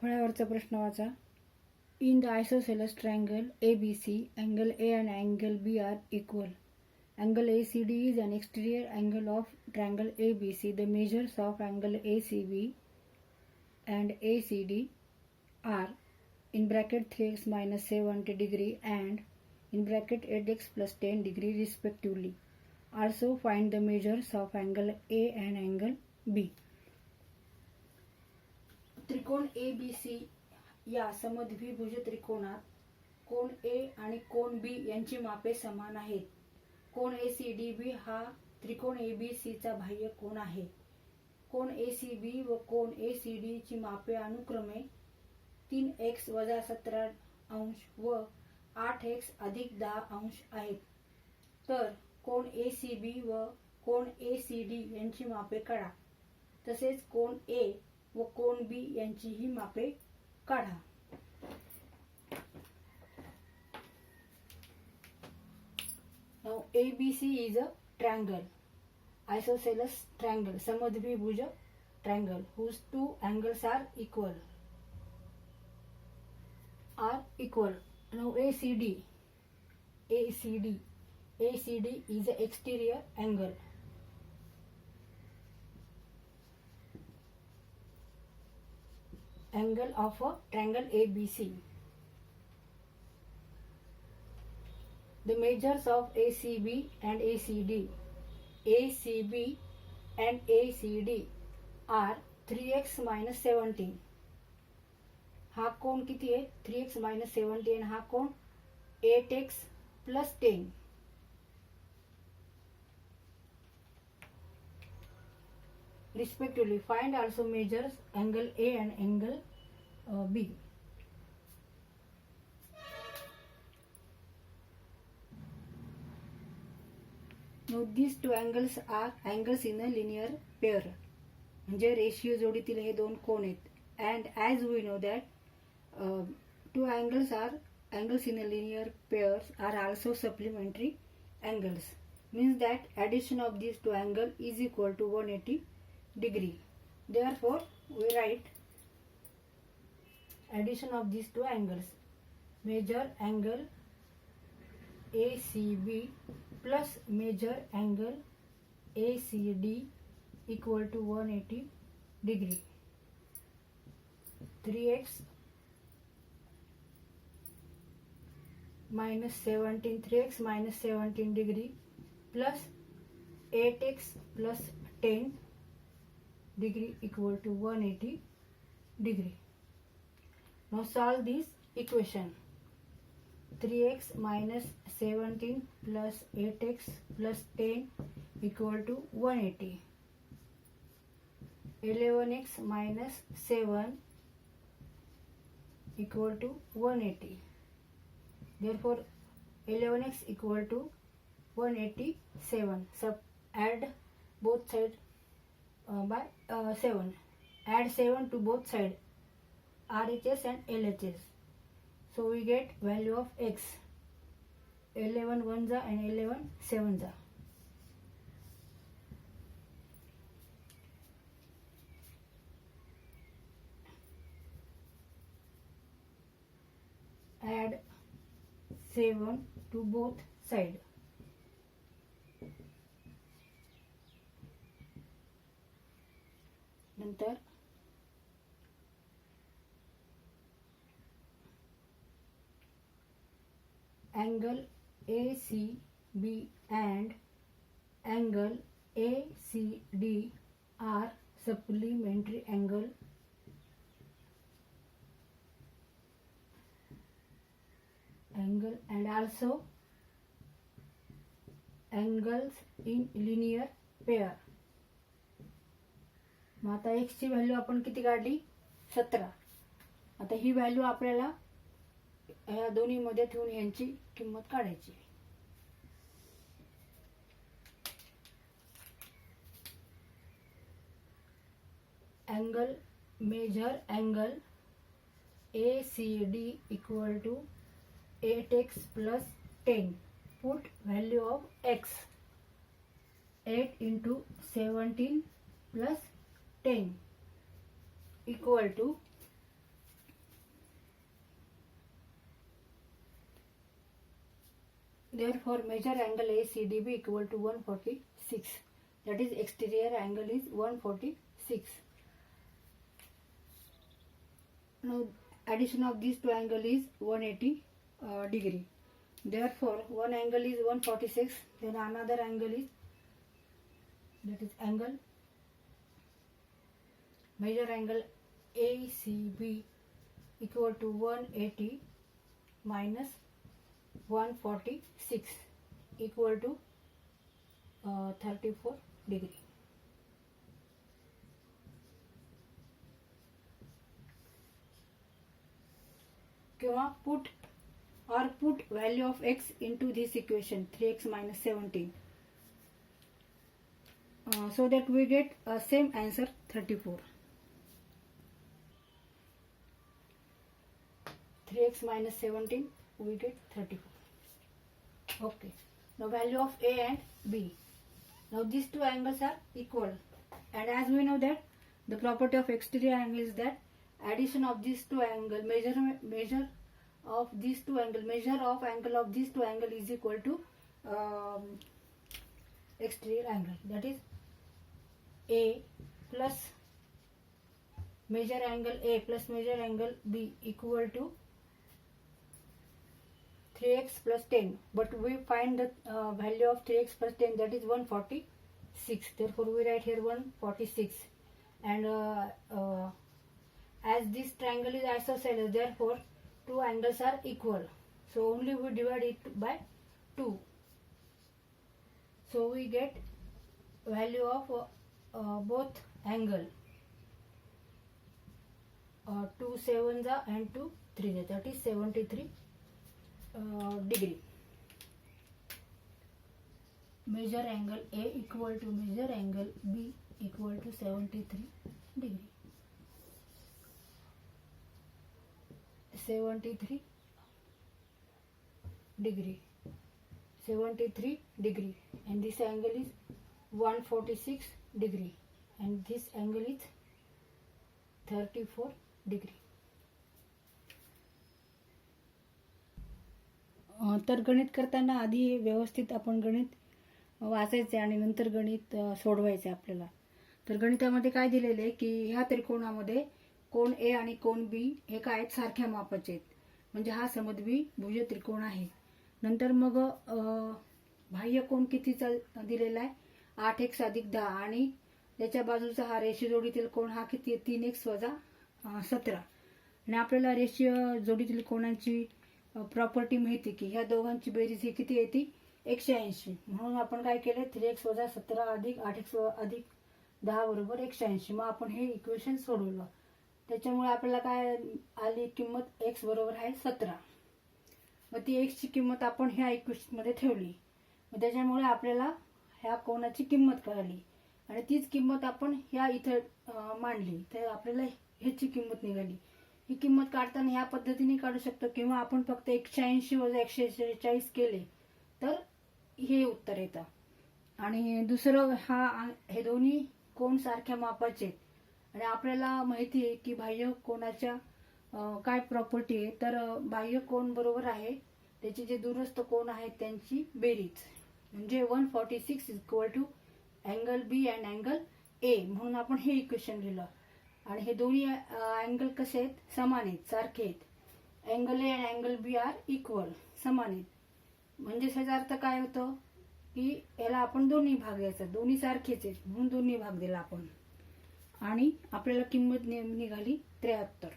फळ्यावरचा प्रश्न वाचा. In the isosceles triangle ABC, angle A and angle B are equal. Angle ACD is an exterior angle of triangle ABC. The measures of angle ACB and ACD are in bracket 3x minus 70 degree and in bracket 8x plus 10 degree respectively. Also find the measures of angle A and angle B. त्रिकोण ABC या समद्विभुज त्रिकोणात कोन A आणि कोन B यांची मापे समान आहेत. कोन ACDB हा त्रिकोण ABC चा बाह्य कोन आहे. कोन ACB व कोन ACD ची मापे अनुक्रमे 3x - 17 अंश व 8x + 10 अंश आहेत. तर कोन ACB व कोन ACD यांची मापे काढा. तसेच कोन A व कोन B यांचीही मापे काढा. Now ABC is a triangle, isosceles triangle, समद्विभुज triangle whose two angles are equal. Now ACD is a exterior angle. Angle of a triangle ABC. The measures of ACB and ACD are 3x minus 17. हा कोण किती आहे? 3x minus 17. हा कोण 8x plus 10. Respectively. Find also measures angle A and angle B. Now these two angles are angles in a linear pair. म्हणजे रेषीय जोडीतील हे दोन कोन आहेत. And as we know that two angles in a linear pairs are also supplementary angles. Means that addition of these two angles is equal to 180 degree. Therefore we write addition of these two angles. Measure angle ACB plus measure angle ACD equal to 180 degree. 3x minus 17 degree plus 8x plus 10 degree equal to 180 degree. Now solve this equation. 3x minus 17 plus 8x plus 10 equal to 180. 11x minus 7 equal to 180. Therefore 11x equal to 187. Add both sides by 7. Add 7 to both sides, RHS and LHS. So we get value of x. 11 ones and 11 sevens. Add 7 to both sides. नंतर angle ACB and angle ACD are supplementary angle and also angles in linear pair. मग आता x ची value आपण किती काढली? 17. आता ही value आपल्याला या दोन्ही मध्ये ठेवून यांची किंमत काढायची. Angle measure angle ACD equal to 8x plus 10. Put value of x. 8 into 17 plus 10 equal to Therefore, measure angle ACDB equal to 146. That is, exterior angle is 146. Now, addition of these two angles is 180 degree. Therefore, one angle is 146, then another angle is, that is angle, measure angle ACB equal to 180 minus 146 equal to 34 degree. किंवा put value of x into this equation 3x minus 17, so that we get same answer 34. 3x minus 17 we get 34. Okay, now value of A and B. Now these two angles are equal, and as we know that the property of exterior angle is that addition of these two angles, measure of these two angles, measure of angle of these two angles is equal to exterior angle, that is A plus measure angle A plus measure angle B equal to 3x plus 10, but we find the value of 3x plus 10, that is 146. Therefore we write here 146, and as this triangle is isosceles, therefore two angles are equal, so only we divide it by 2, so we get value of both angle, 2 7s and 2 3s, that is 73 degree. Measure angle A equal to measure angle B equal to 73 degree. 73 degree, 73 degree, and this angle is 146 degree, and this angle is 34 degree. तर गणित करताना आधी व्यवस्थित आपण गणित वाचायचे आणि नंतर गणित सोडवायचे आपल्याला. तर गणितामध्ये काय दिलेले आहे की ह्या त्रिकोणामध्ये कोण ए आणि कोण बी हे काय आहेत, सारख्या मापाचे आहेत, म्हणजे हा समद्विभुज त्रिकोण आहे. नंतर मग बाह्य कोण कितीचा दिलेला आहे, 8x अधिक 10, आणि त्याच्या बाजूचा हा रेषीय जोडीतील कोण हा किती आहे, 3x वजा 17. आणि आपल्याला रेषीय जोडीतील कोणांची प्रॉपर्टी माहिती की ह्या दोघांची बेरीज ही किती येते, 180. म्हणून आपण काय केलं, 3x वजा 17 अधिक 8x अधिक 10 बरोबर 180. मग आपण हे इक्वेशन सोडवलं, त्याच्यामुळे आपल्याला काय आली किंमत, x बरोबर आहे 17. मग ती x ची किंमत आपण ह्या इक्वेशन मध्ये ठेवली, मग त्याच्यामुळे आपल्याला ह्या कोणाची किंमत कळाली, आणि तीच किंमत आपण ह्या इथं मांडली, तर आपल्याला ह्याची किंमत निघाली. ही किंमत काढताना ह्या पद्धतीने काढू शकतो, किंवा आपण फक्त 180 वजा 146 केले तर हे उत्तर येतं. आणि दुसरं, हे दोन्ही कोण सारख्या मापाचे आहेत, आणि आपल्याला माहिती आहे की बाह्य कोणाच्या काय प्रॉपर्टी आहे, तर बाह्य कोण बरोबर आहे त्याचे जे दूरस्थ कोण आहेत त्यांची बेरीज, म्हणजे 146 equal to angle B and angle A, म्हणून आपण हे इक्वेशन लिहिलं. आणि हे दोन्ही अँगल कसे आहेत, समान आहेत, सारखे आहेत. Angle A and angle B are equal, समान आहेत. म्हणजे ह्याचा अर्थ काय होतं की याला आपण दोन्ही भाग द्यायचा, दोन्ही सारखेच आहेत म्हणून दोन्ही भाग दिला आपण, आणि आपल्याला किंमत निघाली 73.